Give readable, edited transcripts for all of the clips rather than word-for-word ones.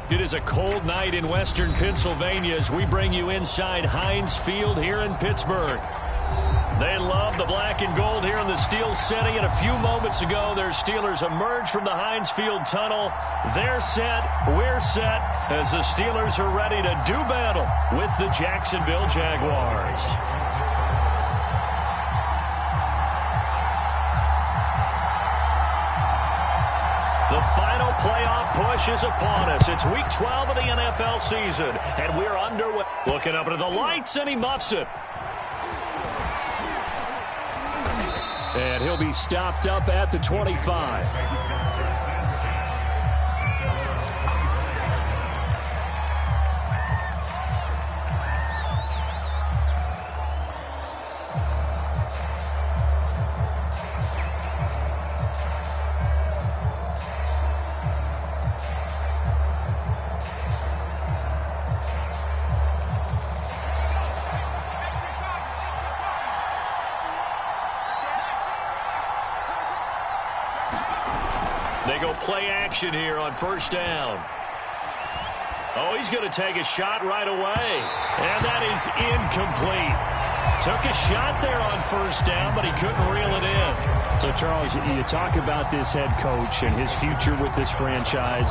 It is a cold night in western Pennsylvania as we bring you inside Heinz Field here in Pittsburgh. They love the black and gold here in the Steel City, and a few moments ago their Steelers emerged from the Heinz Field tunnel. They're set, we're set, as the Steelers are ready to do battle with the Jacksonville Jaguars. The final playoff push is upon us. It's week 12 of the NFL season, and we're underway. Looking up into the lights, and he muffs it. And he'll be stopped up at the 25. They go play action here on first down. Oh, he's going to take a shot right away. And that is incomplete. Took a shot there on first down, but he couldn't reel it in. So, Charles, you talk about this head coach and his future with this franchise.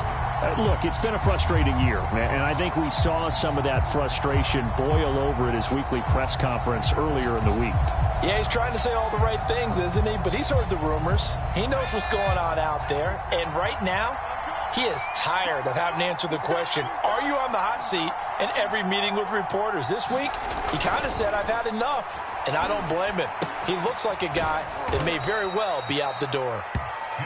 Look, it's been a frustrating year, and I think we saw some of that frustration boil over at his weekly press conference earlier in the week. Yeah, he's trying to say all the right things, isn't he? But he's heard the rumors. He knows what's going on out there. And right now, he is tired of having to answer the question, are you on the hot seat in every meeting with reporters? This week, he kind of said, I've had enough. And I don't blame him. He looks like a guy that may very well be out the door.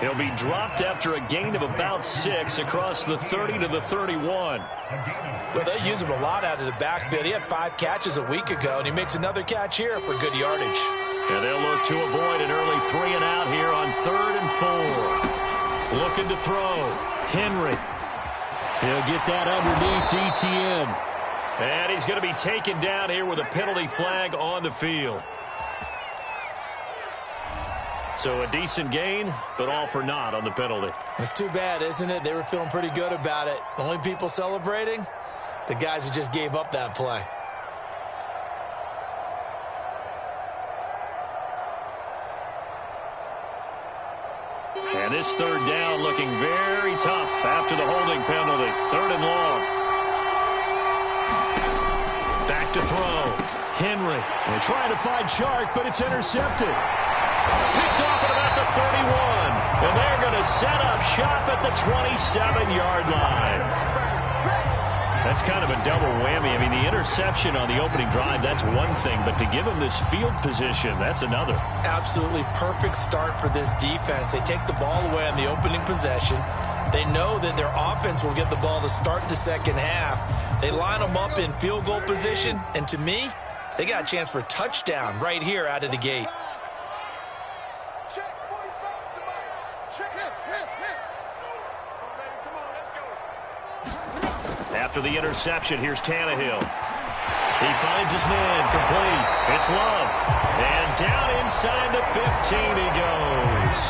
He'll be dropped after a gain of about 6 across the 30 to the 31. Well, they use him a lot out of the backfield. He had 5 catches a week ago, and he makes another catch here for good yardage. And they'll look to avoid an early 3 and out here on 3rd and 4. Looking to throw. Henry. He'll get that underneath ETN. And he's going to be taken down here with a penalty flag on the field. So a decent gain, but all for naught on the penalty. It's too bad, isn't it? They were feeling pretty good about it. The only people celebrating, the guys who just gave up that play. And this 3rd down looking very tough after the holding penalty. 3rd and long. Back to throw. Henry. They're trying to find Chark, but it's intercepted. Picked off at about the 31. And they're going to set up shop at the 27-yard line. That's kind of a double whammy. I mean, the interception on the opening drive, that's one thing. But to give him this field position, that's another. Absolutely perfect start for this defense. They take the ball away on the opening possession. They know that their offense will get the ball to start the second half. They line them up in field goal position. And to me, they got a chance for a touchdown right here out of the gate. After the interception, here's Tannehill. He finds his man, complete. It's Love. And down inside the 15 he goes.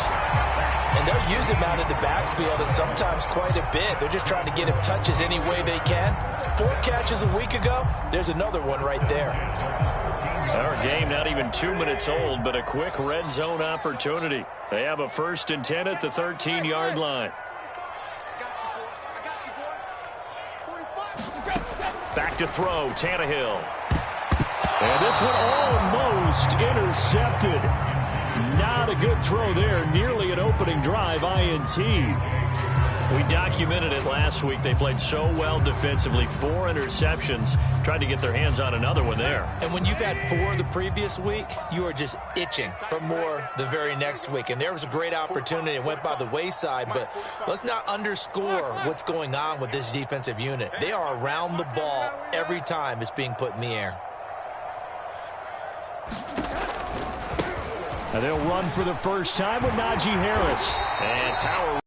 And they'll use him out of the backfield, and sometimes quite a bit. They're just trying to get him touches any way they can. 4 catches a week ago. There's another one right there. Our game not even 2 minutes old, but a quick red zone opportunity. They have a 1st and 10 at the 13-yard line. Back to throw, Tannehill. And this one almost intercepted. Not a good throw there. Nearly an opening drive INT. We documented it last week. They played so well defensively. 4 interceptions. Tried to get their hands on another one there. And when you've had 4 the previous week, you are just itching for more the very next week. And there was a great opportunity. It went by the wayside. But let's not underscore what's going on with this defensive unit. They are around the ball every time it's being put in the air. And they'll run for the first time with Najee Harris. And power.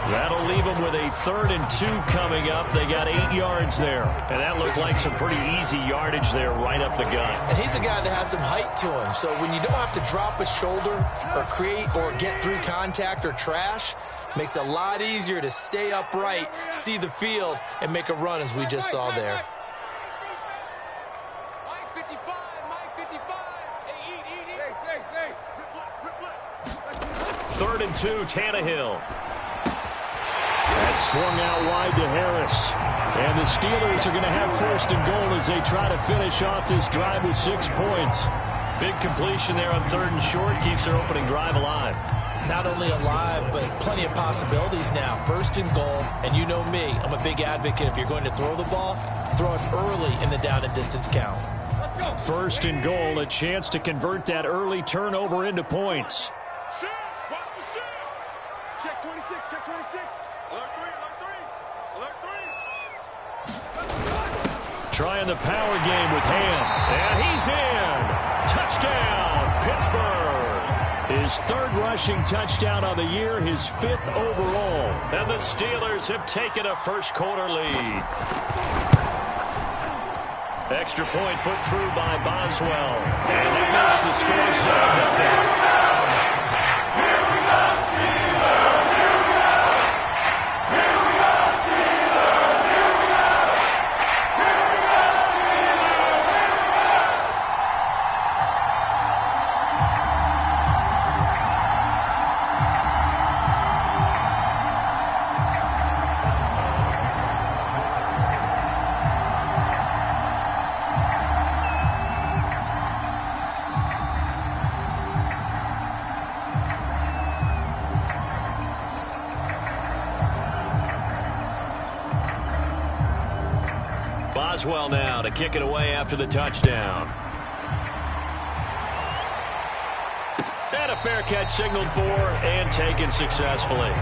That'll leave them with a 3rd and 2 coming up. They got 8 yards there. And that looked like some pretty easy yardage there right up the gut. And he's a guy that has some height to him. So when you don't have to drop a shoulder or create or get through contact or trash, makes it a lot easier to stay upright, see the field, and make a run as we just saw there. 3rd and 2, Tannehill. That's swung out wide to Harris. And the Steelers are going to have 1st and goal as they try to finish off this drive with 6 points. Big completion there on 3rd and short. Keeps their opening drive alive. Not only alive, but plenty of possibilities now. 1st and goal, and you know me, I'm a big advocate. If you're going to throw the ball, throw it early in the down and distance count. 1st and goal, a chance to convert that early turnover into points. Check 26, check 26. Alert 3, alert 3, alert 3. Trying the power game with Ham. And he's in. Touchdown, Pittsburgh. His 3rd rushing touchdown of the year, his 5th overall. And the Steelers have taken a first-quarter lead. Extra point put through by Boswell. And that makes the score 7-0. Boswell now to kick it away after the touchdown. And a fair catch signaled for and taken successfully.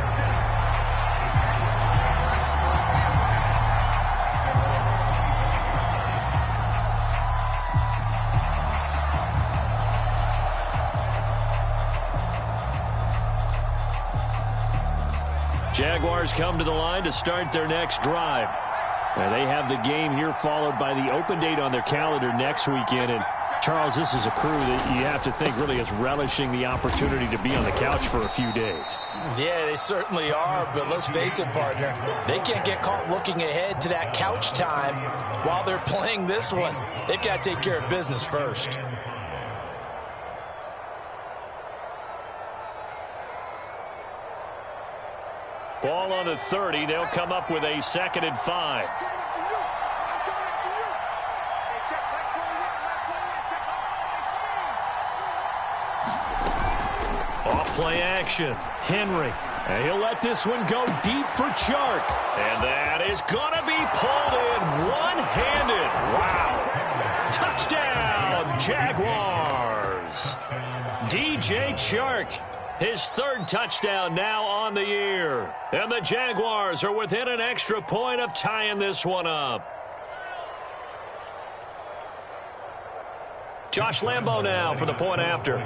Jaguars come to the line to start their next drive. And they have the game here followed by the open date on their calendar next weekend. And, Charles, this is a crew that you have to think really is relishing the opportunity to be on the couch for a few days. Yeah, they certainly are, but let's face it, partner. They can't get caught looking ahead to that couch time while they're playing this one. They've got to take care of business first. Ball on the 30. They'll come up with a 2nd and 5. Off play action. Henry. And he'll let this one go deep for Chark. And that is going to be pulled in one-handed. Wow. Touchdown, Jaguars. DJ Chark. His 3rd touchdown now on the year. And the Jaguars are within an extra point of tying this one up. Josh Lambo now for the point after.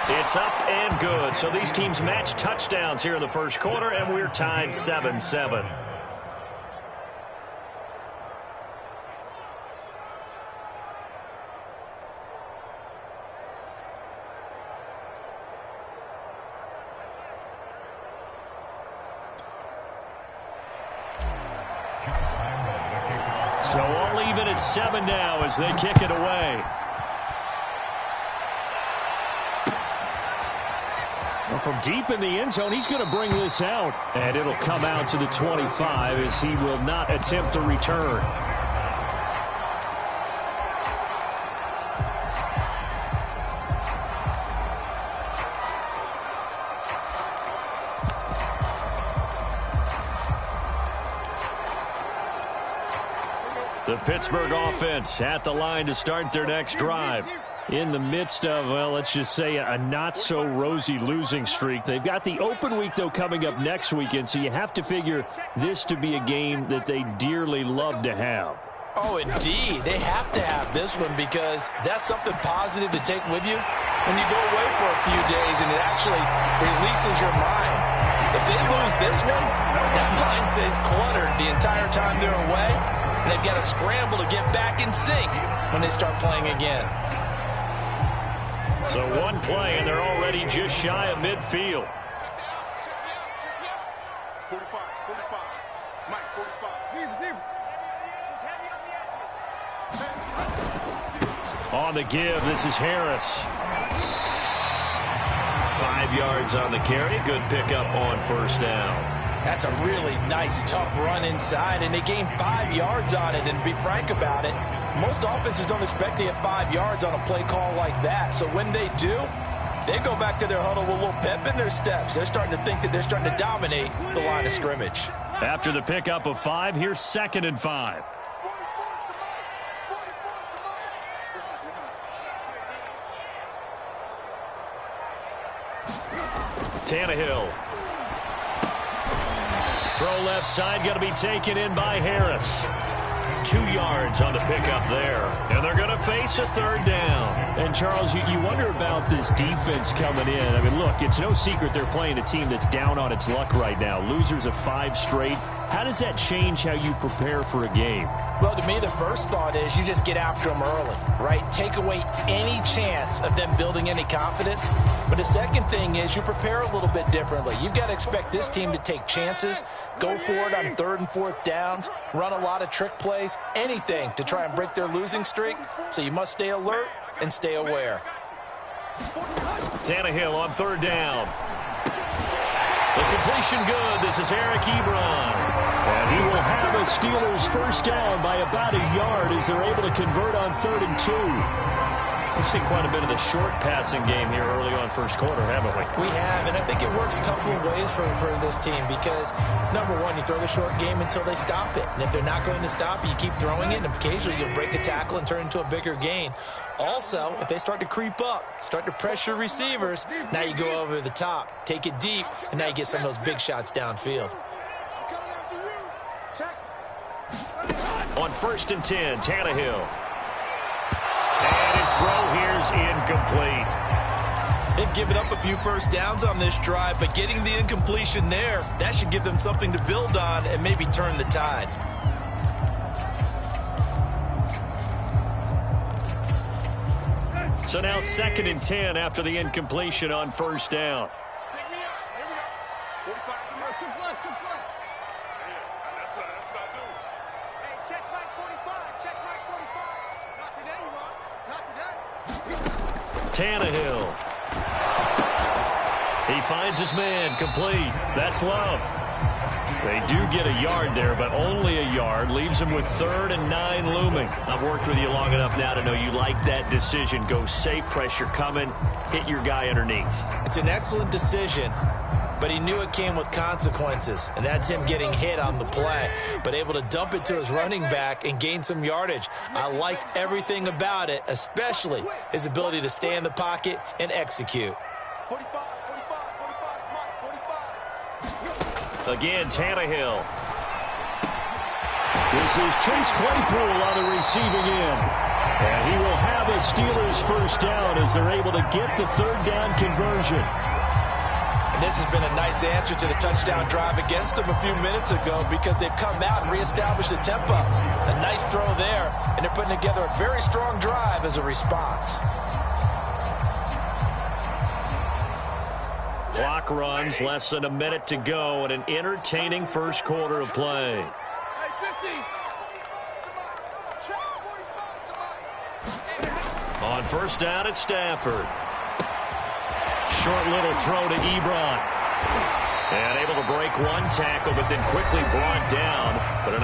It's up and good. So these teams match touchdowns here in the first quarter, and we're tied 7-7. So all even at 7 now as they kick it away. Well, from deep in the end zone, he's going to bring this out. And it'll come out to the 25 as he will not attempt to return. The Pittsburgh offense at the line to start their next drive. In the midst of, well, let's just say a not-so-rosy losing streak. They've got the open week, though, coming up next weekend, so you have to figure this to be a game that they dearly love to have. Oh, indeed. They have to have this one because that's something positive to take with you. when you go away for a few days and it actually releases your mind. If they lose this one, that mind stays cluttered the entire time they're away, and they've got to scramble to get back in sync when they start playing again. So one play, and they're already just shy of midfield. 45, 45. Mike, 45. On the give, this is Harris. 5 yards on the carry. Good pickup on first down. That's a really nice, tough run inside, and they gained 5 yards on it. And to be frank about it, most offenses don't expect to get 5 yards on a play call like that. So when they do, they go back to their huddle with a little pep in their steps. They're starting to think that they're starting to dominate the line of scrimmage. After the pickup of 5, here's 2nd and 5. Tannehill. Throw left side, going to be taken in by Harris. 2 yards on the pickup there. And they're going to face a 3rd down. And, Charles, you wonder about this defense coming in. I mean, look, it's no secret they're playing a team that's down on its luck right now. Losers of 5 straight. How does that change how you prepare for a game? Well, to me, the first thought is you just get after them early, right? Take away any chance of them building any confidence. But the second thing is you prepare a little bit differently. You've got to expect this team to take chances, go for it on 3rd and 4th downs, run a lot of trick plays, anything to try and break their losing streak. So you must stay alert and stay aware. Tannehill on 3rd down. The completion good. This is Eric Ebron. And he will have a Steelers first down by about a yard as they're able to convert on 3rd and 2. We've seen quite a bit of the short passing game here early on first quarter, haven't we? We have, and I think it works a couple of ways for this team because, number one, you throw the short game until they stop it. And if they're not going to stop it, you keep throwing it, and occasionally you'll break a tackle and turn into a bigger gain. Also, if they start to creep up, start to pressure receivers, now you go over the top, take it deep, and now you get some of those big shots downfield. On 1st and 10, Tannehill. And his throw here's incomplete. They've given up a few first downs on this drive, but getting the incompletion there, that should give them something to build on and maybe turn the tide. So now 2nd and 10 after the incompletion on first down. Tannehill. He finds his man, complete. That's Love. They do get a yard there, but only a yard. Leaves him with 3rd and 9 looming. I've worked with you long enough now to know you like that decision. Go safe, pressure coming, hit your guy underneath. It's an excellent decision, but he knew it came with consequences, and that's him getting hit on the play, but able to dump it to his running back and gain some yardage. I liked everything about it, especially his ability to stay in the pocket and execute. 45, 45, 45, 45. Again, Tannehill. This is Chase Claypool on the receiving end. And he will have a Steelers first down as they're able to get the 3rd down conversion. And this has been a nice answer to the touchdown drive against them a few minutes ago because they've come out and reestablished the tempo. A nice throw there, and they're putting together a very strong drive as a response. Clock runs, less than a minute to go, and an entertaining first quarter of play. On first down at Stafford. Short little throw to Ebron. And able to break one tackle, but then quickly brought down. But an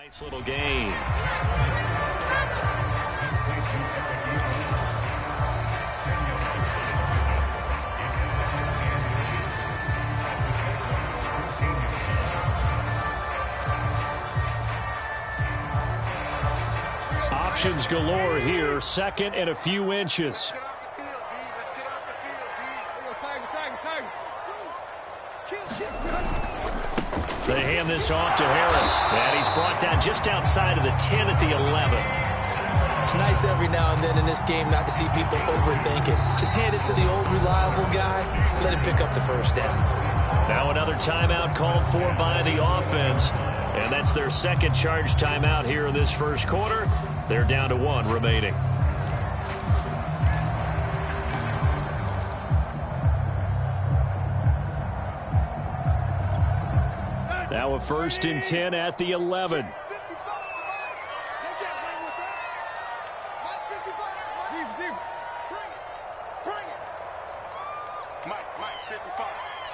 Nice little game. Options galore here. 2nd and a few inches. They hand this off to Harris. And he's brought down just outside of the 10 at the 11. It's nice every now and then in this game not to see people overthink it. Just hand it to the old reliable guy. Let him pick up the first down. Now another timeout called for by the offense. And that's their 2nd charge timeout here in this first quarter. They're down to 1 remaining. Now a 1st and 10 at the 11. Mike, 55.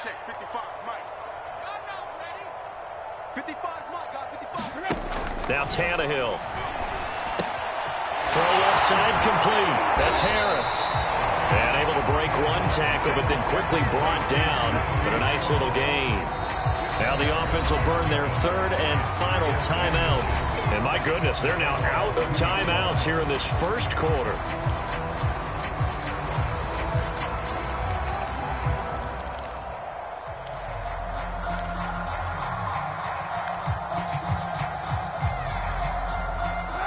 Check, 55, Mike. 55's Mike, got 55. Now Tannehill. Throw left side complete. That's Harris. And able to break 1 tackle, but then quickly brought down. But a nice little gain. Now the offense will burn their 3rd and final timeout. And my goodness, they're now out of timeouts here in this first quarter.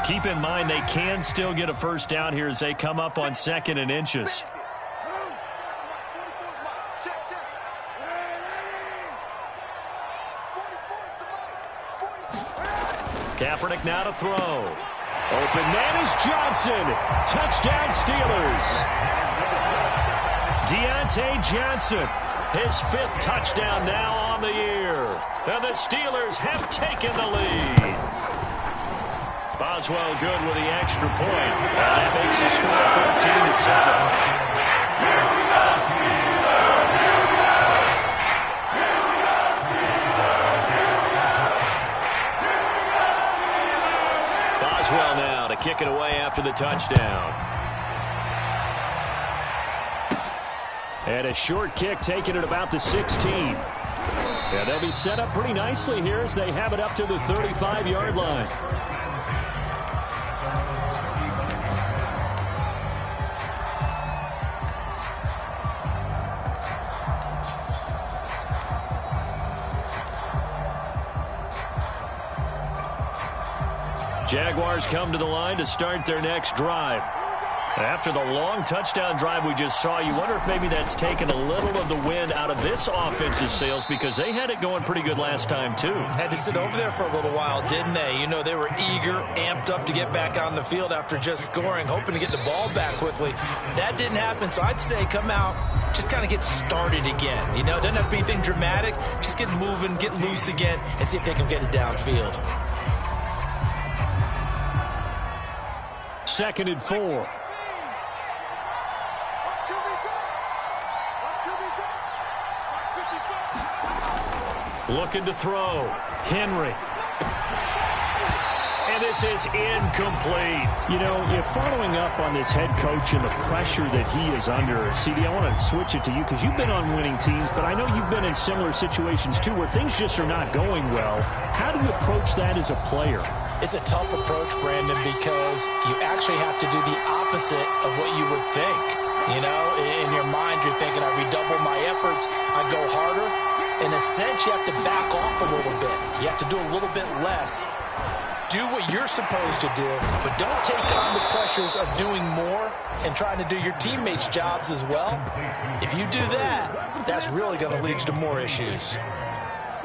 Keep in mind they can still get a first down here as they come up on 2nd and inches. Kaepernick now to throw. Open man is Johnson. Touchdown Steelers. Deontay Johnson, his 5th touchdown now on the year. And the Steelers have taken the lead. Boswell good with the extra point. And that makes the score 14-7. Boswell now to kick it away after the touchdown. And a short kick taken at about the 16. Yeah, they'll be set up pretty nicely here as they have it up to the 35-yard line. Jaguars come to the line to start their next drive. After the long touchdown drive we just saw, you wonder if maybe that's taken a little of the wind out of this offense's sails because they had it going pretty good last time, too. Had to sit over there for a little while, didn't they? You know, they were eager, amped up to get back on the field after just scoring, hoping to get the ball back quickly. That didn't happen, so I'd say come out, just kind of get started again. You know, it doesn't have to be anything dramatic. Just get moving, get loose again, and see if they can get it downfield. 2nd and 4. Looking to throw. Henry. And this is incomplete. You know, you're following up on this head coach and the pressure that he is under. CD, I want to switch it to you because you've been on winning teams, but I know you've been in similar situations too where things just are not going well. How do you approach that as a player? It's a tough approach, Brandon, because you actually have to do the opposite of what you would think. You know, in your mind, you're thinking, I redouble my efforts, I go harder. In a sense, you have to back off a little bit. You have to do a little bit less. Do what you're supposed to do, but don't take on the pressures of doing more and trying to do your teammates' jobs as well. If you do that, that's really going to lead to more issues.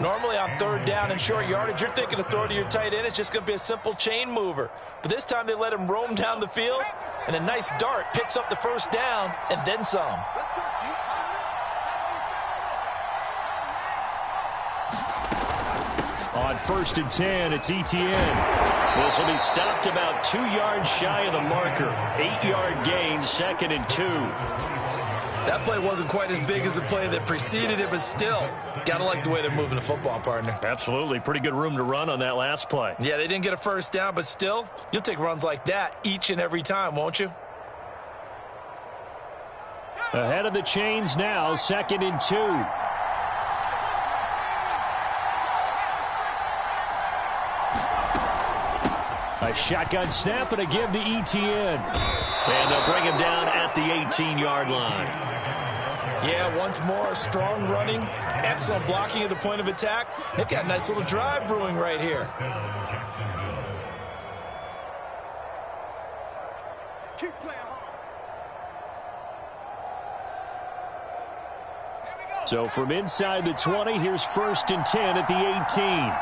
Normally on 3rd down and short yardage, you're thinking to throw to your tight end. It's just going to be a simple chain mover. But this time they let him roam down the field, and a nice dart picks up the first down and then some. On 1st and 10, it's ETN. This will be stopped about 2 yards shy of the marker. 8-yard gain, 2nd and 2. That play wasn't quite as big as the play that preceded it, but still, got to like the way they're moving the football, partner. Absolutely. Pretty good room to run on that last play. Yeah, they didn't get a first down, but still, you'll take runs like that each and every time, won't you? Ahead of the chains now, 2nd and 2. A shotgun snap and a give to Etienne. And they'll bring him down at the 18-yard line. Yeah, once more, strong running, excellent blocking at the point of attack. They've got a nice little drive brewing right here. Keep playing hard. So from inside the 20, here's 1st and 10 at the 18.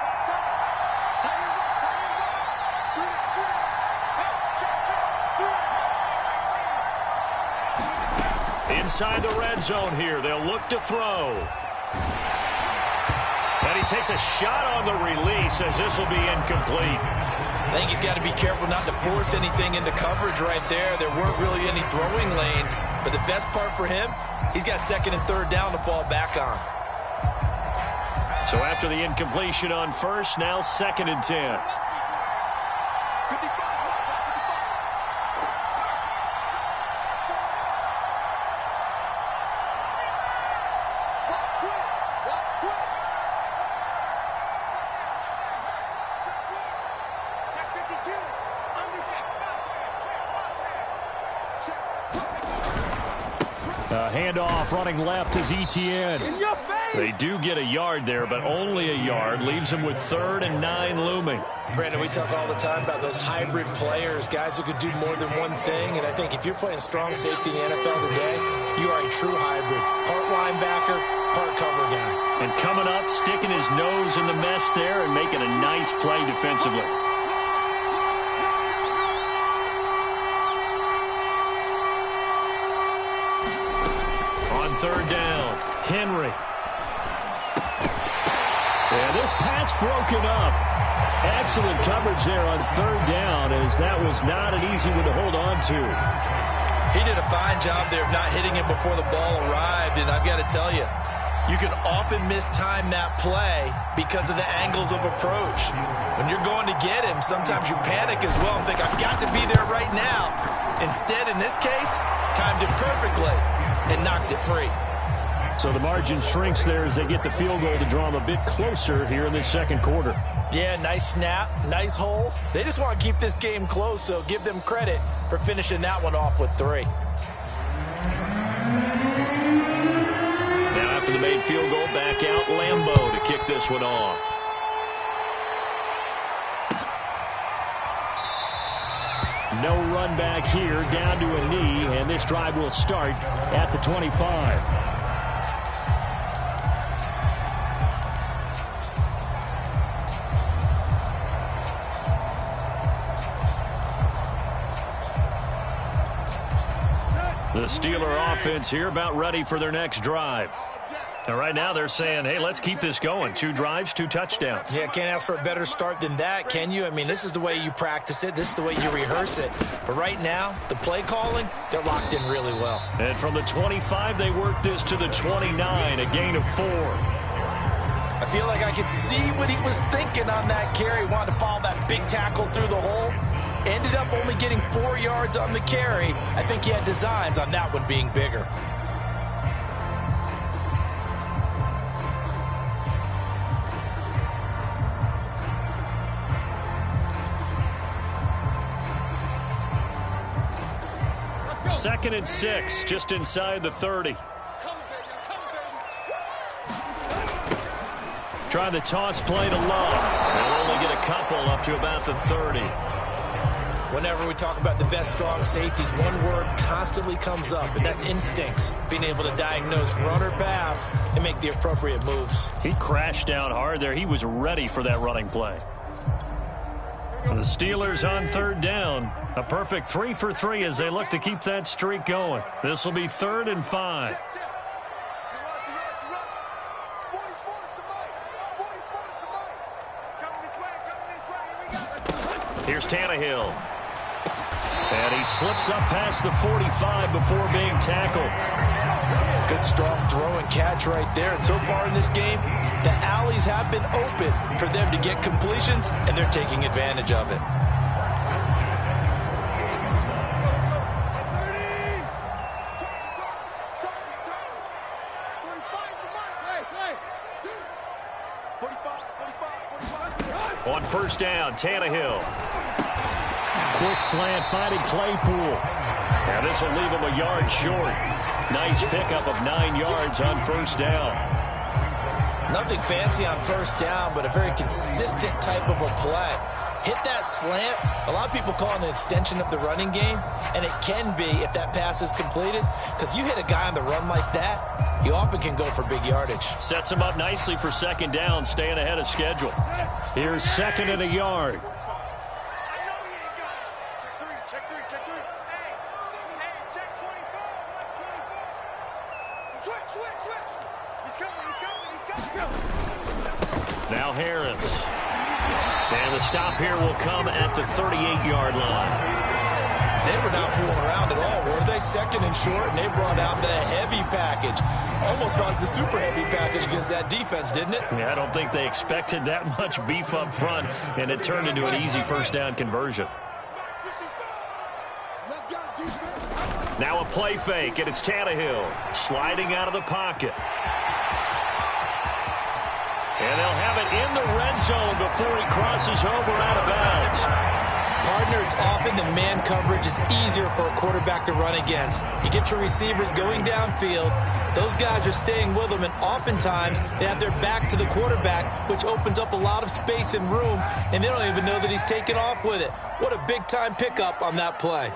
Inside the red zone here, they'll look to throw. And he takes a shot on the release as this will be incomplete. I think he's got to be careful not to force anything into coverage right there. There weren't really any throwing lanes, but the best part for him, he's got 2nd and 3rd down to fall back on. So after the incompletion on 1st, now 2nd and 10. Handoff running left is Etienne. They do get a yard there, but only a yard. Leaves them with 3rd and 9 looming. Brandon, we talk all the time about those hybrid players, guys who could do more than one thing. And I think if you're playing strong safety in the NFL today, you are a true hybrid. Part linebacker, part cover guy. And coming up, sticking his nose in the mess there and making a nice play defensively. On 3rd down, Henry. And this pass broken up. Excellent coverage there on 3rd down, as that was not an easy one to hold on to. He did a fine job there of not hitting him before the ball arrived, and I've got to tell you, you can often mistime that play because of the angles of approach. When you're going to get him, sometimes you panic as well and think, I've got to be there right now. Instead, in this case, timed it perfectly and knocked it free. So the margin shrinks there as they get the field goal to draw them a bit closer here in this 2nd quarter. Yeah, nice snap, nice hole. They just want to keep this game close, so give them credit for finishing that one off with 3. Now after the made field goal, back out Lambeau to kick this one off. No run back here, down to a knee, and this drive will start at the 25. The Steeler offense here about ready for their next drive. And right now they're saying, hey, let's keep this going. 2 drives, 2 touchdowns. Yeah, can't ask for a better start than that, can you? I mean, this is the way you practice it. This is the way you rehearse it. But right now, the play calling, they're locked in really well. And from the 25, they work this to the 29, a gain of 4. I feel like I could see what he was thinking on that carry. Wanted to follow that big tackle through the hole. Ended up only getting 4 yards on the carry. I think he had designs on that one being bigger. Second and 6, just inside the 30. Try the toss play to Love. They'll only get a couple up to about the 30. Whenever we talk about the best strong safeties, one word constantly comes up, and that's instincts. Being able to diagnose run or pass and make the appropriate moves. He crashed down hard there. He was ready for that running play. The Steelers on 3rd down. A perfect 3 for 3 as they look to keep that streak going. This will be 3rd and 5. Here's Tannehill. And he slips up past the 45 before being tackled. Good, strong throw and catch right there. And so far in this game, the alleys have been open for them to get completions, and they're taking advantage of it. On first down, Tannehill. Quick slant finding Claypool. And this will leave him a yard short. Nice pickup of 9 yards on first down. Nothing fancy on first down, but a very consistent type of a play. Hit that slant. A lot of people call it an extension of the running game, and it can be if that pass is completed, because you hit a guy on the run like that, he often can go for big yardage. Sets him up nicely for second down, staying ahead of schedule. Here's second and a yard. Now Harris. And the stop here will come at the 38-yard line. They were not fooling around at all, were they? Second and short, and they brought out the heavy package. Almost felt like the super heavy package against that defense, didn't it? Yeah, I don't think they expected that much beef up front, and it turned into an easy first down conversion. Now a play fake, and it's Tannehill sliding out of the pocket. And they'll have it in the red zone before he crosses over out of bounds. Partner, it's often the man coverage is easier for a quarterback to run against. You get your receivers going downfield. Those guys are staying with them, and oftentimes they have their back to the quarterback, which opens up a lot of space and room, and they don't even know that he's taken off with it. What a big-time pickup on that play.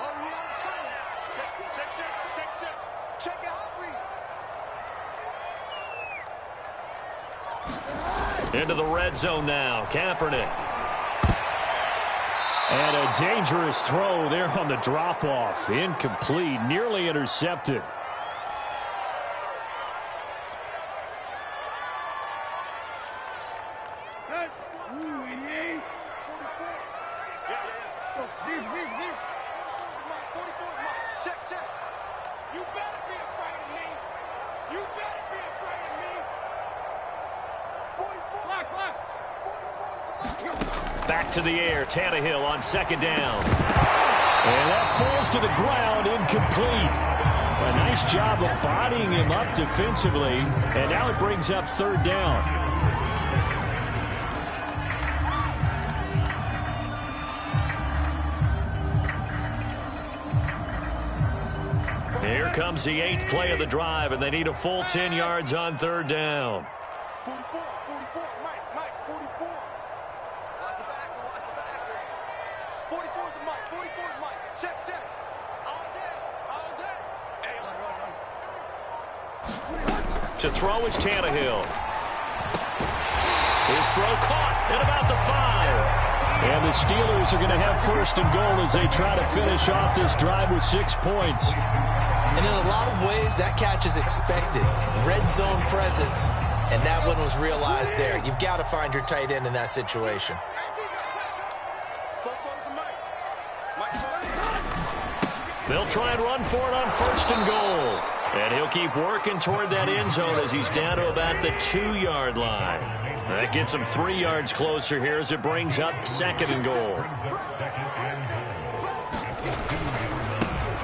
Into the red zone now. Kaepernick. And a dangerous throw there on the drop-off. Incomplete, nearly intercepted. Back to the air, Tannehill on second down. And that falls to the ground, incomplete. A nice job of bodying him up defensively, and now it brings up third down. Here comes the 8th play of the drive, and they need a full 10 yards on third down. 44, Mike, 44. Watch the backer. 44 is the Mike, 44 is Mike. Check. All day. Hey, To throw is Tannehill. His throw caught at about the 5. And the Steelers are going to have first and goal as they try to finish off this drive with 6 points. And in a lot of ways, that catch is expected. Red zone presence, and that one was realized there. You've got to find your tight end in that situation. They'll try and run for it on first and goal. And he'll keep working toward that end zone as he's down to about the 2-yard line. That gets him 3 yards closer here as it brings up second and goal.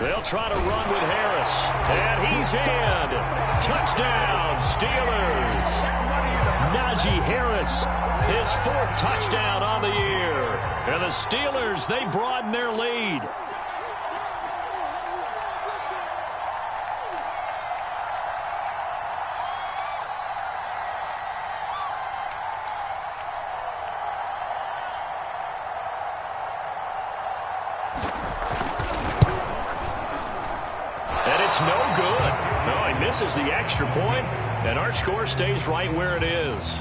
They'll try to run with Harris. And he's in. Touchdown, Steelers. Najee Harris. His 4th touchdown on the year. And the Steelers, they broaden their lead. No good. No, he misses the extra point, and our score stays right where it is.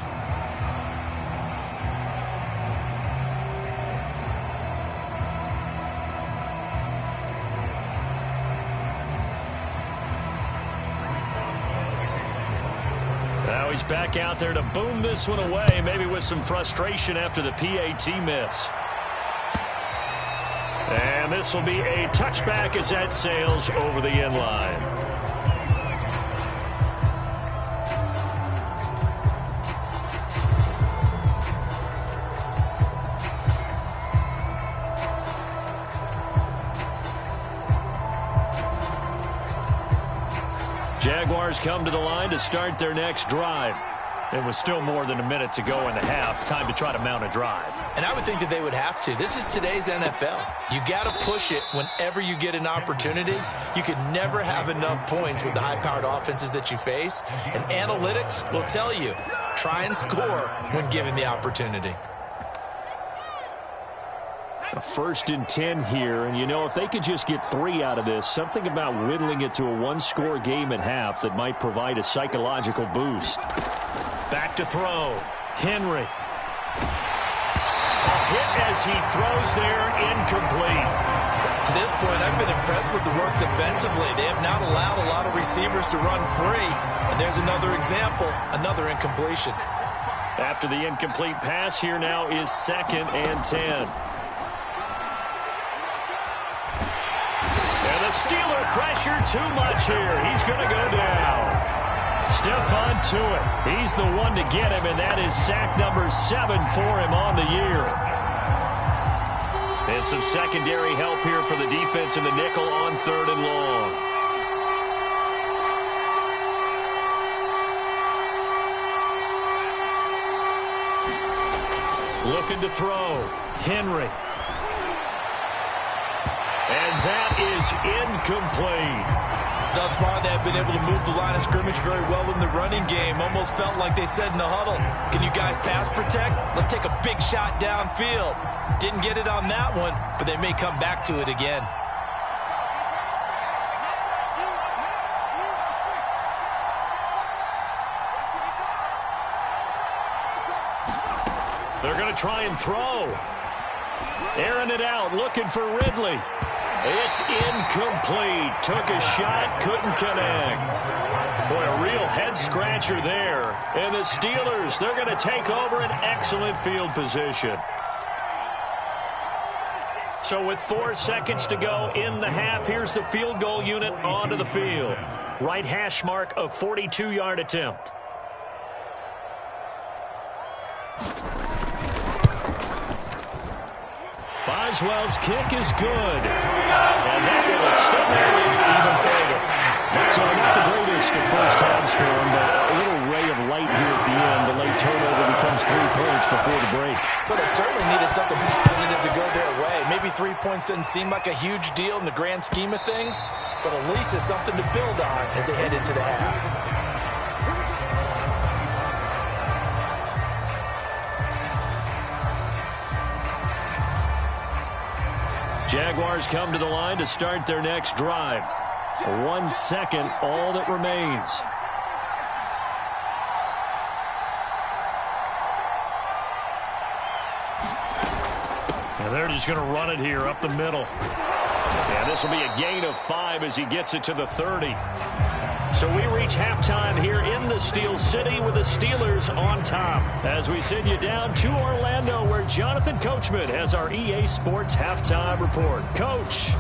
Now he's back out there to boom this one away, maybe with some frustration after the PAT miss. And this will be a touchback as that sails over the end line. Jaguars come to the line to start their next drive. It was still more than a minute to go in the half. Time to try to mount a drive. And I would think that they would have to. This is today's NFL. You got to push it whenever you get an opportunity. You can never have enough points with the high-powered offenses that you face. And analytics will tell you, try and score when given the opportunity. A 1st and 10 here, and you know, if they could just get 3 out of this, something about whittling it to a one-score game at half that might provide a psychological boost. Back to throw. Henry. A hit as he throws there, incomplete. To this point, I've been impressed with the work defensively. They have not allowed a lot of receivers to run free. And there's another example, another incompletion. After the incomplete pass, here now is 2nd and 10. And the Steeler pressure too much here. He's going to go down. Stephon Tuitt, he's the one to get him, and that is sack number 7 for him on the year. And some secondary help here for the defense in the nickel on 3rd and long. Looking to throw. Henry. And that is incomplete. Thus far, they have been able to move the line of scrimmage very well in the running game. Almost felt like they said in the huddle, can you guys pass protect? Let's take a big shot downfield. Didn't get it on that one, but they may come back to it again. They're going to try and throw. Airing it out, looking for Ridley. It's incomplete. Took a shot, couldn't connect. Boy, a real head-scratcher there. And the Steelers, they're going to take over an excellent field position. So with 4 seconds to go in the half, here's the field goal unit onto the field. Right hash mark of 42-yard attempt. Boswell's kick is good. And that will extend their lead even further. So not the greatest of first halves for him, but a little ray of light here at the end. The late turnover becomes 3 points before the break. But they certainly needed something positive to go their way. Maybe 3 points doesn't seem like a huge deal in the grand scheme of things, but at least it's something to build on as they head into the half. Jaguars come to the line to start their next drive. 1 second, all that remains. And they're just going to run it here up the middle. And this will be a gain of 5 as he gets it to the 30. So we reach halftime here in the Steel City with the Steelers on top. As we send you down to Orlando, where Jonathan Coachman has our EA Sports Halftime Report. Coach.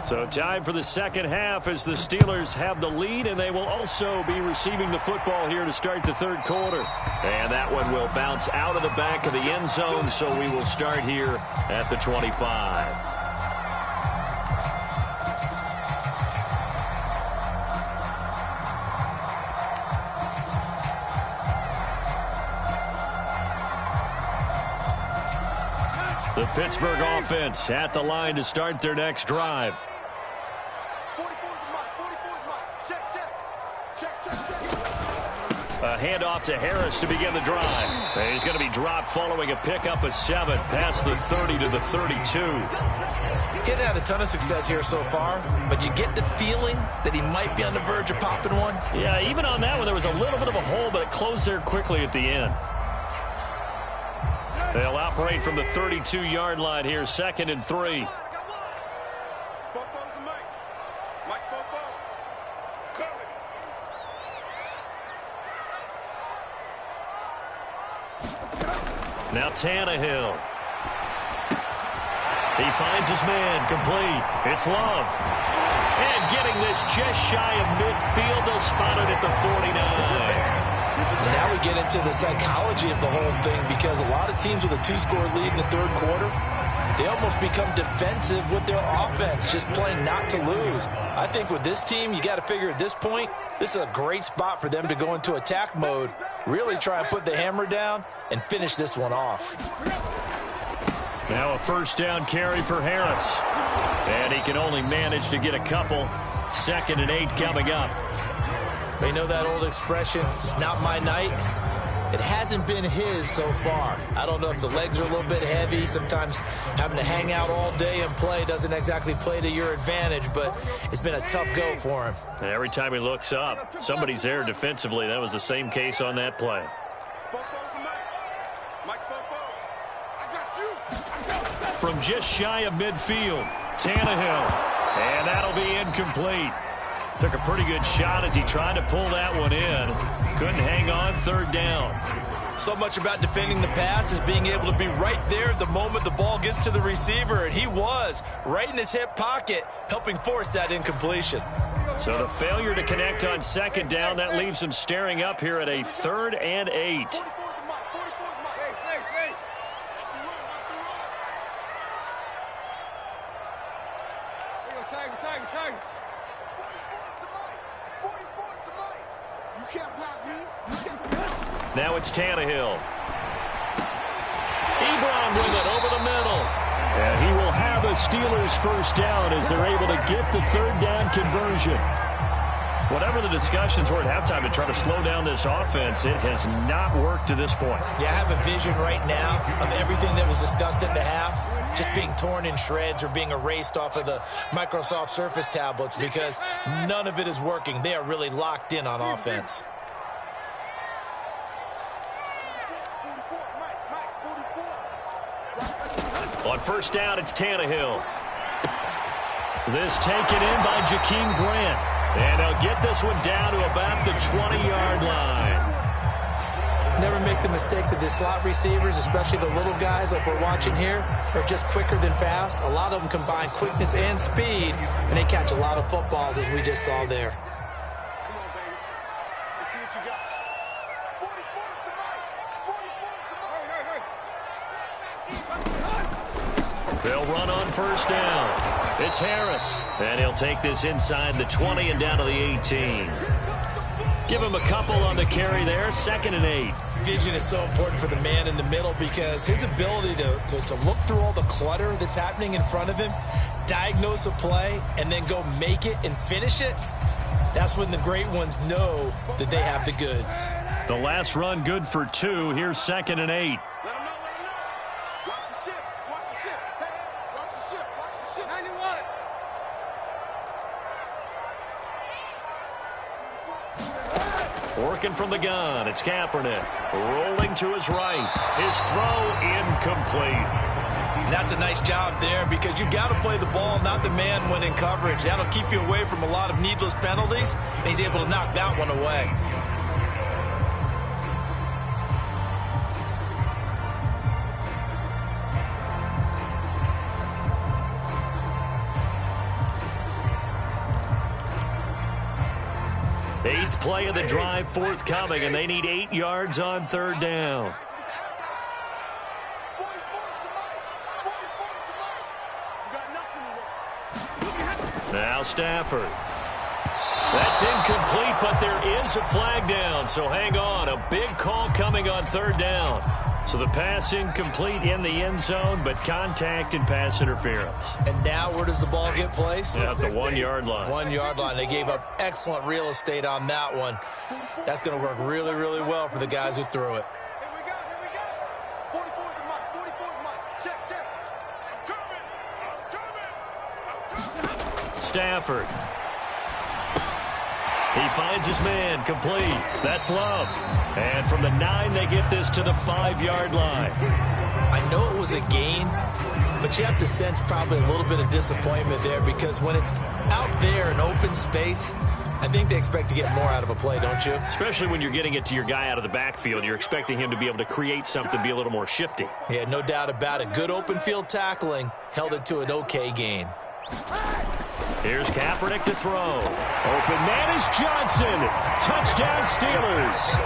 So time for the second half as the Steelers have the lead, and they will also be receiving the football here to start the third quarter. And that one will bounce out of the back of the end zone, so we will start here at the 25. The Pittsburgh offense at the line to start their next drive. A handoff to Harris to begin the drive. And he's going to be dropped following a pickup of 7 past the 30 to the 32. He's had a ton of success here so far, but you get the feeling that he might be on the verge of popping one. Yeah, even on that one, there was a little bit of a hole, but it closed there quickly at the end. They'll operate from the 32-yard line here, 2nd and 3. Now Tannehill. He finds his man, complete. It's Love. And getting this just shy of midfield, they'll spot it at the 49. Now we get into the psychology of the whole thing, because a lot of teams with a 2-score lead in the third quarter, they almost become defensive with their offense, just playing not to lose. I think with this team, you got to figure at this point, this is a great spot for them to go into attack mode, really try and put the hammer down and finish this one off. Now a first down carry for Harris. And he can only manage to get a couple. 2nd and 8 coming up. You know that old expression, it's not my night? It hasn't been his so far. I don't know if the legs are a little bit heavy. Sometimes having to hang out all day and play doesn't exactly play to your advantage, but it's been a tough go for him. And every time he looks up, somebody's there defensively. That was the same case on that play. From just shy of midfield, Tannehill. And that'll be incomplete. Took a pretty good shot as he tried to pull that one in. Couldn't hang on, 3rd down. So much about defending the pass is being able to be right there the moment the ball gets to the receiver, and he was right in his hip pocket, helping force that incompletion. So the failure to connect on 2nd down, that leaves him staring up here at a 3rd and 8. Now it's Tannehill. Ebron with it over the middle. And he will have a Steelers first down as they're able to get the 3rd down conversion. Whatever the discussions were at halftime to try to slow down this offense, it has not worked to this point. Yeah, I have a vision right now of everything that was discussed at the half just being torn in shreds or being erased off of the Microsoft Surface tablets, because none of it is working. They are really locked in on offense. On first down, it's Tannehill. This taken in by Jakeem Grant. And they'll get this one down to about the 20-yard line. Never make the mistake that the slot receivers, especially the little guys like we're watching here, are just quicker than fast. A lot of them combine quickness and speed, and they catch a lot of footballs, as we just saw there. They'll run on first down. It's Harris, and he'll take this inside the 20 and down to the 18. Give him a couple on the carry there, 2nd and 8. Vision is so important for the man in the middle, because his ability to look through all the clutter that's happening in front of him, diagnose a play, and then go make it and finish it, that's when the great ones know that they have the goods. The last run good for 2. Here's 2nd and 8. Working from the gun, it's Kaepernick. Rolling to his right. His throw incomplete. And that's a nice job there, because you've got to play the ball, not the man when in coverage. That'll keep you away from a lot of needless penalties, and he's able to knock that one away. Eighth play of the drive forthcoming, and they need 8 yards on 3rd down. Now Stafford. That's incomplete, but there is a flag down, so hang on. A big call coming on 3rd down. So the pass incomplete in the end zone, but contact and pass interference. And now where does the ball get placed? At the 1-yard line. 1-yard line. They gave up excellent real estate on that one. That's going to work really, really well for the guys who threw it. Here we go. 44's the mic. 44's the mic. Check. I'm coming. Stafford. He finds his man, complete. That's Love. And from the 9, they get this to the 5-yard line. I know it was a gain, but you have to sense probably a little bit of disappointment there, because when it's out there in open space, I think they expect to get more out of a play, don't you? Especially when you're getting it to your guy out of the backfield. You're expecting him to be able to create something, be a little more shifty. Yeah, no doubt about it. Good open field tackling. Held it to an okay gain. Here's Kaepernick to throw. Open man is Johnson. Touchdown Steelers.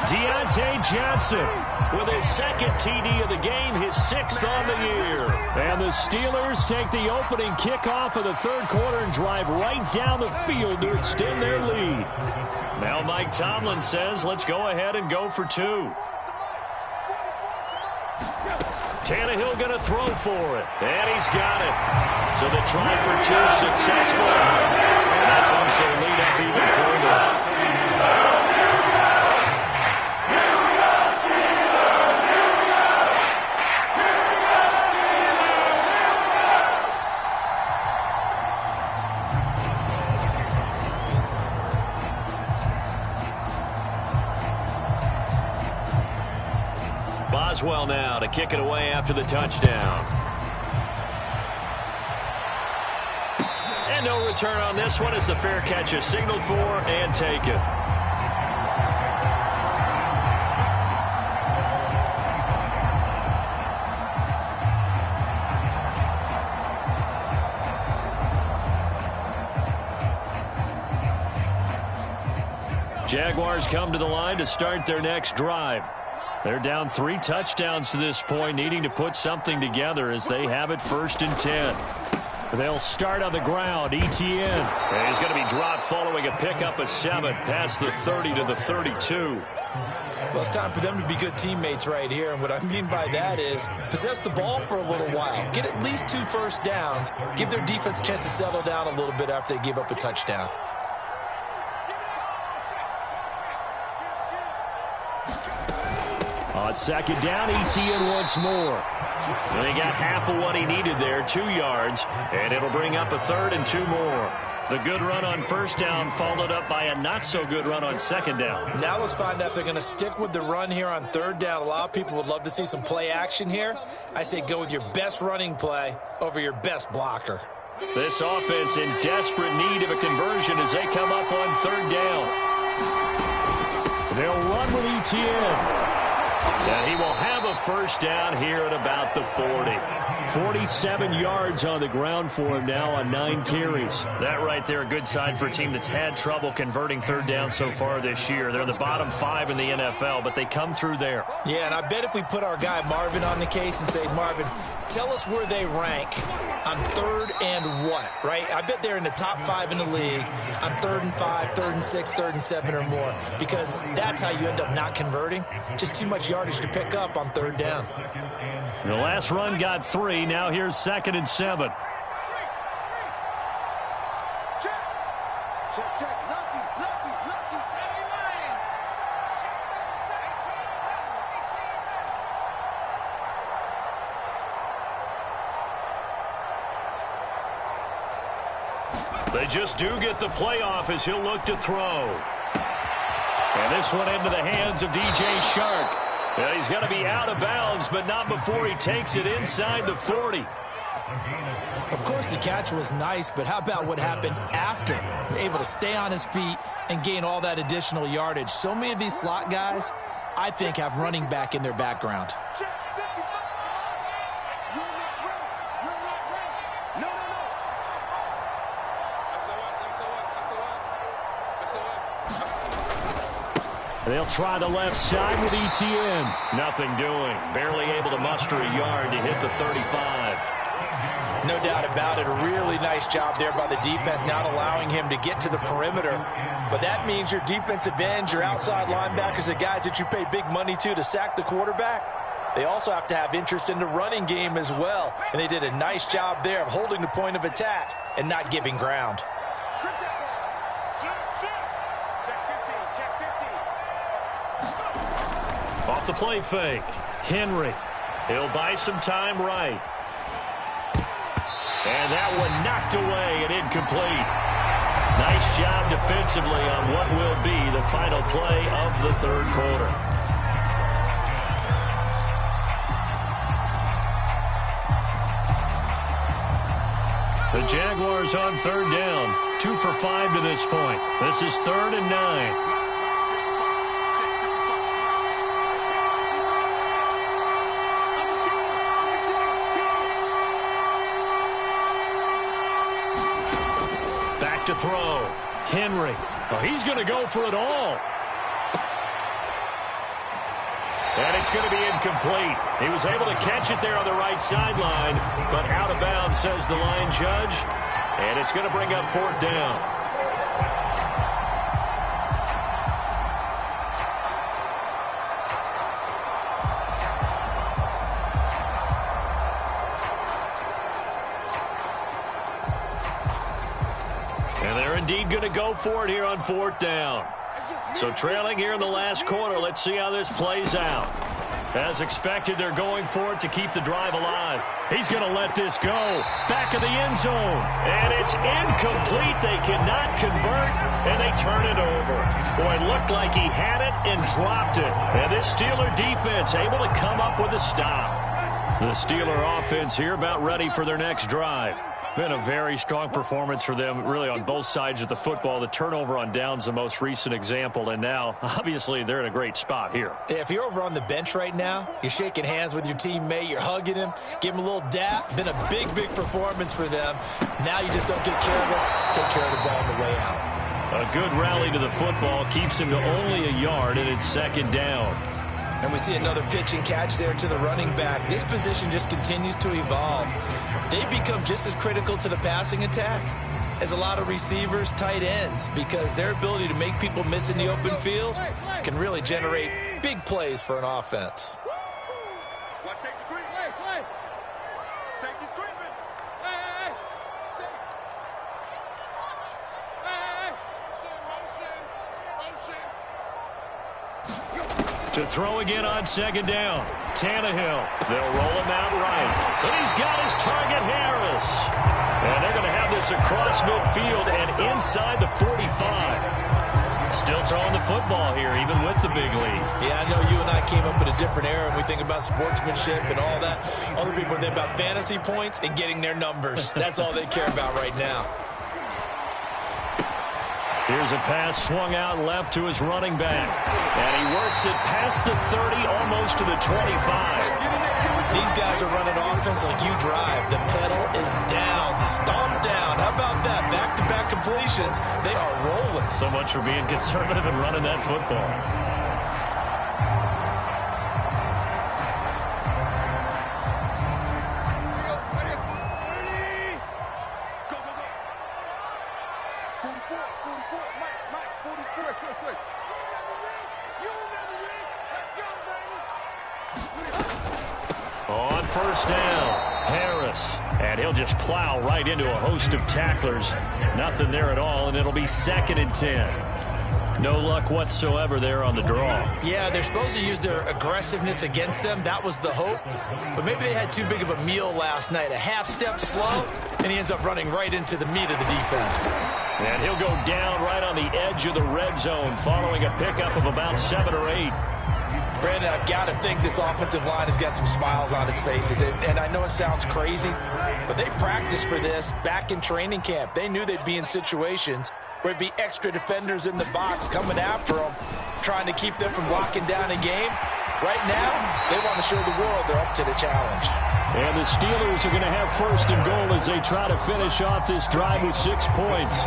Deontay Johnson with his second TD of the game, his 6th on the year. And the Steelers take the opening kickoff of the third quarter and drive right down the field to extend their lead. Now Mike Tomlin says, let's go ahead and go for 2. Tannehill going to throw for it. And he's got it. So the try for 2 successful. And that bumps their lead up even further. Boswell now to kick it away after the touchdown. And no return on this one as the fair catch is signaled for and taken. Jaguars come to the line to start their next drive. They're down 3 touchdowns to this point, needing to put something together as they have it 1st and 10. They'll start on the ground. Etienne. And he's going to be dropped following a pickup of 7 past the 30 to the 32. Well, it's time for them to be good teammates right here. And what I mean by that is possess the ball for a little while. Get at least 2 first downs. Give their defense a chance to settle down a little bit after they give up a touchdown. On 2nd down, Etienne once more. And he got half of what he needed there, 2 yards, and it'll bring up a 3rd and 2 more. The good run on 1st down followed up by a not-so-good run on 2nd down. Now let's find out if they're going to stick with the run here on 3rd down. A lot of people would love to see some play action here. I say go with your best running play over your best blocker. This offense in desperate need of a conversion as they come up on 3rd down. They'll run with Etienne. And he will have a 1st down here at about the 40. 47 yards on the ground for him now on 9 carries. That right there, a good sign for a team that's had trouble converting 3rd down so far this year. They're the bottom 5 in the NFL, but they come through there. Yeah, and I bet if we put our guy Marvin on the case and say, Marvin, tell us where they rank on 3rd and what, right? I bet they're in the top 5 in the league on 3rd and 5, 3rd and 6, 3rd and 7 or more, because that's how you end up not converting. Just too much yardage to pick up on 3rd down. The last run got 3. Now here's 2nd and 7. Check. Lucky. They just do get the playoff as he'll look to throw. And this one into the hands of DJ Shark. Yeah, he's got to be out of bounds, but not before he takes it inside the 40. Of course, the catch was nice, but how about what happened after? Able to stay on his feet and gain all that additional yardage. So many of these slot guys, I think, have running back in their background. They'll try the left side with Etienne. Nothing doing. Barely able to muster a yard to hit the 35. No doubt about it. A really nice job there by the defense, not allowing him to get to the perimeter. But that means your defensive ends, your outside linebackers, the guys that you pay big money to sack the quarterback, they also have to have interest in the running game as well. And they did a nice job there of holding the point of attack and not giving ground. Off the play fake. Henry. He'll buy some time right. And that one knocked away and incomplete. Nice job defensively on what will be the final play of the third quarter. The Jaguars on 3rd down. 2 for 5 to this point. This is 3rd and 9. Back to throw. Henry. Oh, he's going to go for it all. And it's going to be incomplete. He was able to catch it there on the right sideline, but out of bounds, says the line judge. And it's going to bring up 4th down. And they're indeed going to go for it here on 4th down. So trailing here in the last quarter, let's see how this plays out. As expected, they're going for it to keep the drive alive. He's going to let this go. Back of the end zone. And it's incomplete. They cannot convert, and they turn it over. Boy, it looked like he had it and dropped it. And this Steeler defense able to come up with a stop. The Steeler offense here about ready for their next drive. Been a very strong performance for them, really, on both sides of the football. The turnover on downs, the most recent example, and now, obviously, they're in a great spot here. Yeah, if you're over on the bench right now, you're shaking hands with your teammate, you're hugging him, give him a little dap. Been a big, big performance for them. Now you just don't get careless. Take care of the ball on the way out. A good rally to the football keeps him to only a yard, and it's 2nd down. And we see another pitch and catch there to the running back. This position just continues to evolve. They become just as critical to the passing attack as a lot of receivers, tight ends, because their ability to make people miss in the open field can really generate big plays for an offense. Watch safety creep. Play. Safety's creeping. Hey. Motion. To throw again on 2nd down. Tannehill. They'll roll him out right. But he's got his target, Harris. And they're going to have this across midfield and inside the 45. Still throwing the football here, even with the big lead. Yeah, I know you and I came up in a different era, and we think about sportsmanship and all that. Other people think about fantasy points and getting their numbers. That's all they care about right now. Here's a pass swung out left to his running back. And he works it past the 30, almost to the 25. These guys are running offense like you drive. The pedal is down, stomp down. How about that? Back-to-back completions. They are rolling. So much for being conservative and running that football. On 1st down, Harris. And he'll just plow right into a host of tacklers. Nothing there at all, and it'll be 2nd and 10. No luck whatsoever there on the draw. Yeah, they're supposed to use their aggressiveness against them. That was the hope. But maybe they had too big of a meal last night. A half step slow, and he ends up running right into the meat of the defense. And he'll go down right on the edge of the red zone following a pickup of about 7 or 8. Brandon, I've got to think this offensive line has got some smiles on its faces. And I know it sounds crazy, but they practiced for this back in training camp. They knew they'd be in situations where it'd be extra defenders in the box coming after them, trying to keep them from locking down a game. Right now, they want to show the world they're up to the challenge. And the Steelers are going to have 1st and goal as they try to finish off this drive with 6 points.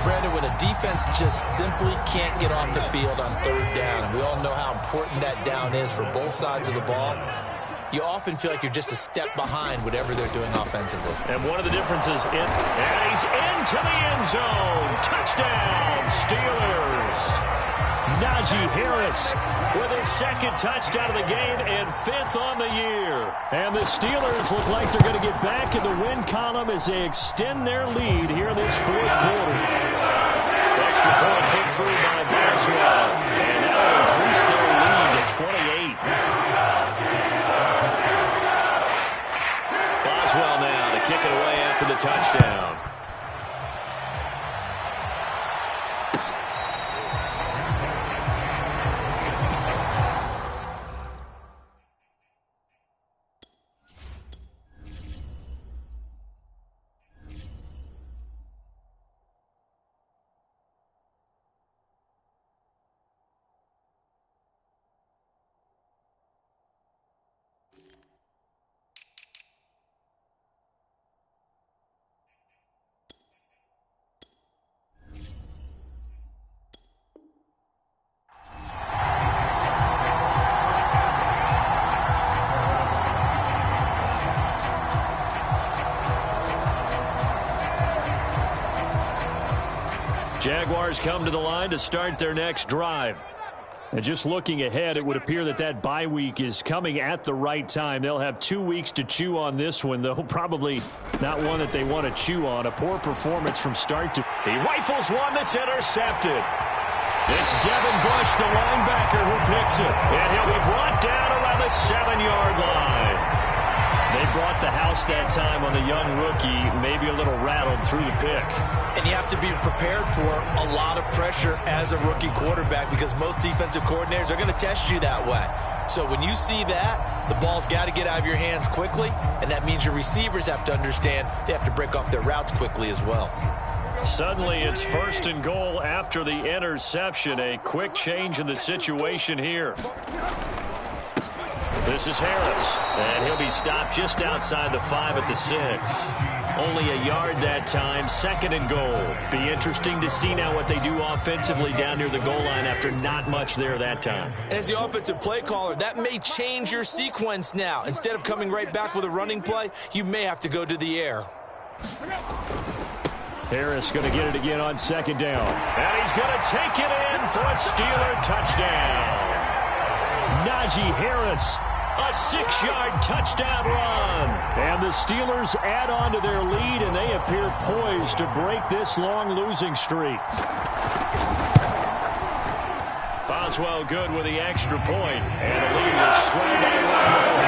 Brandon, when a defense just simply can't get off the field on 3rd down, and we all know how important that down is for both sides of the ball, you often feel like you're just a step behind whatever they're doing offensively. And one of the differences, and he's into the end zone. Touchdown, Steelers. Najee Harris with his 2nd touchdown of the game and 5th on the year. And the Steelers look like they're going to get back in the win column as they extend their lead here in this 4th quarter. Extra point hit through by Boswell. And that will increase their lead to 28. Boswell now to kick it away after the touchdown. Jaguars come to the line to start their next drive. And just looking ahead, it would appear that bye week is coming at the right time. They'll have 2 weeks to chew on this one, though probably not one that they want to chew on. A poor performance from start to... He rifles one that's intercepted. It's Devin Bush, the linebacker, who picks it. And he'll be brought down around the 7-yard line. They brought the house that time on the young rookie, maybe a little rattled through the pick. And you have to be prepared for a lot of pressure as a rookie quarterback because most defensive coordinators are going to test you that way. So when you see that, the ball's got to get out of your hands quickly, and that means your receivers have to understand they have to break off their routes quickly as well. Suddenly it's 1st and goal after the interception. A quick change in the situation here. This is Harris, and he'll be stopped just outside the 5 at the 6. Only a yard that time, 2nd and goal. Be interesting to see now what they do offensively down near the goal line after not much there that time. As the offensive play caller, that may change your sequence now. Instead of coming right back with a running play, you may have to go to the air. Harris going to get it again on 2nd down. And he's going to take it in for a Steeler touchdown. Najee Harris. A 6-yard touchdown run. And the Steelers add on to their lead, and they appear poised to break this long losing streak. Boswell good with the extra point, and the lead was swelled by one.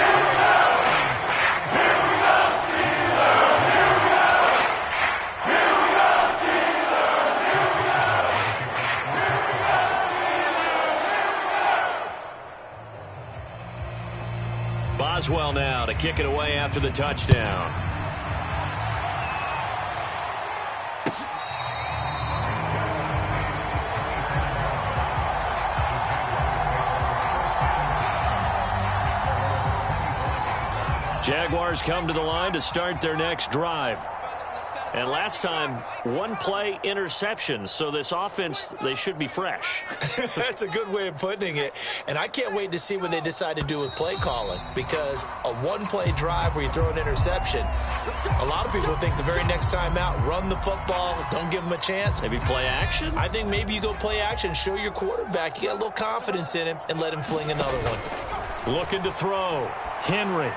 Boswell now to kick it away after the touchdown. Jaguars come to the line to start their next drive. And last time, 1-play interceptions. So this offense, they should be fresh. That's a good way of putting it. And I can't wait to see what they decide to do with play calling. Because a 1-play drive where you throw an interception, a lot of people think the very next time out, run the football, don't give them a chance. Maybe play action? I think maybe you go play action, show your quarterback you got a little confidence in him, and let him fling another one. Looking to throw. Henry.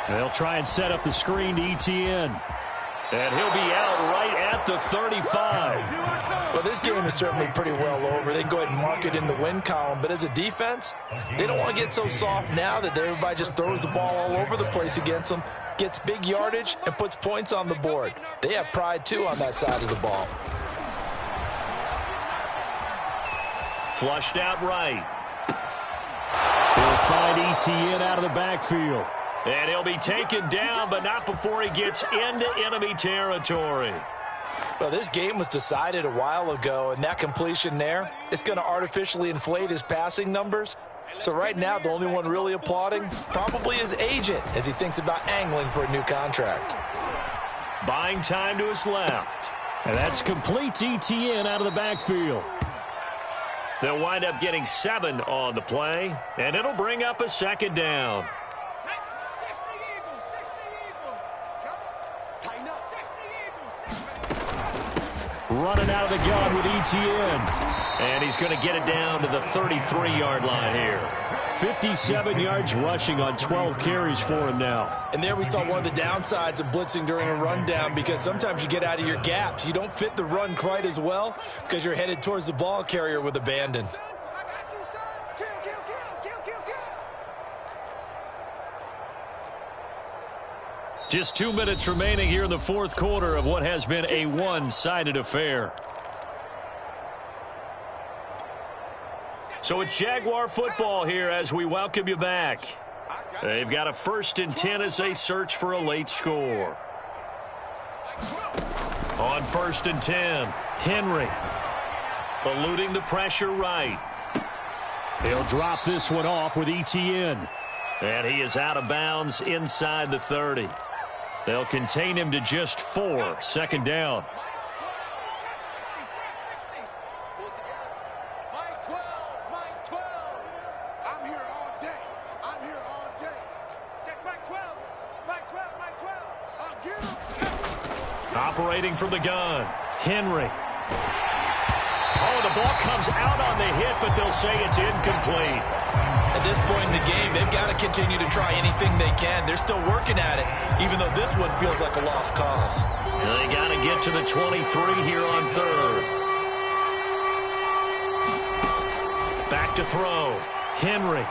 They'll try and set up the screen to ETN. And he'll be out right at the 35. Well, this game is certainly pretty well over. They can go ahead and mark it in the win column. But as a defense, they don't want to get so soft now that everybody just throws the ball all over the place against them, gets big yardage, and puts points on the board. They have pride, too, on that side of the ball. Flushed out right. They'll find ETN out of the backfield. And he'll be taken down, but not before he gets into enemy territory. Well, this game was decided a while ago, and that completion there, it's going to artificially inflate his passing numbers. So right now, the only one really applauding probably his agent as he thinks about angling for a new contract. Buying time to his left. And that's complete ETN out of the backfield. They'll wind up getting 7 on the play, and it'll bring up a 2nd down. Running out of the gun with ETN. And he's going to get it down to the 33-yard line here. 57 yards rushing on 12 carries for him now. And there we saw one of the downsides of blitzing during a rundown because sometimes you get out of your gaps. You don't fit the run quite as well because you're headed towards the ball carrier with abandon. Just 2 minutes remaining here in the 4th quarter of what has been a one-sided affair. So it's Jaguar football here as we welcome you back. They've got a 1st and 10 as they search for a late score. On 1st and 10, Henry eluding the pressure right. They'll drop this one off with ETN. And he is out of bounds inside the 30. They'll contain him to just 4. 2nd down. Operating from the gun, Henry. the ball comes out on the hit, but they'll say it's incomplete. At this point in the game, they've got to continue to try anything they can. They're still working at it, even though this one feels like a lost cause. They got to get to the 23 here on third. Back to throw. Henry.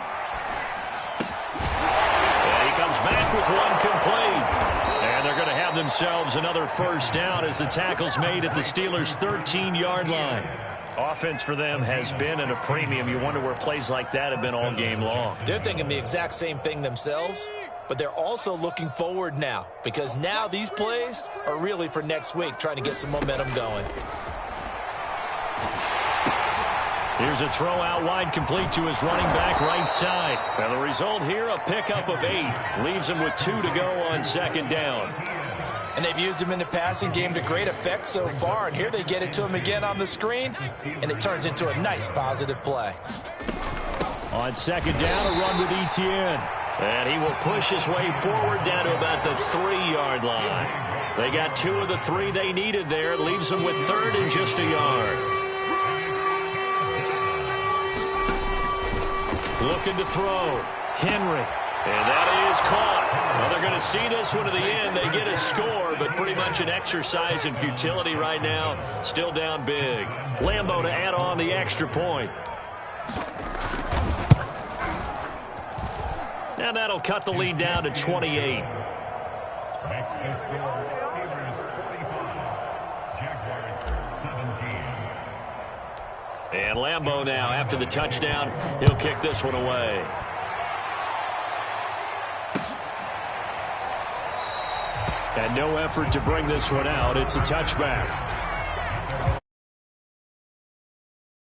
And he comes back with one complete. And they're going to have themselves another first down as the tackle's made at the Steelers' 13-yard line. Offense for them has been at a premium. You wonder where plays like that have been all game long. They're thinking the exact same thing themselves, but they're also looking forward now because now these plays are really for next week, trying to get some momentum going. Here's a throw out wide, complete to his running back right side. And the result here, a pickup of 8. Leaves him with 2 to go on second down. And they've used him in the passing game to great effect so far. And here they get it to him again on the screen, and it turns into a nice positive play. On second down, a run with Etienne. And he will push his way forward down to about the 3-yard line. They got 2 of the 3 they needed there. It leaves them with third and just a yard. Looking to throw. Henry. And that is caught. Well, they're going to see this one to the end. They get a score, but pretty much an exercise in futility right now. Still down big. Lambeau to add on the extra point. Now that'll cut the lead down to 28. And Lambeau now, after the touchdown, he'll kick this one away. And no effort to bring this one out. It's a touchback.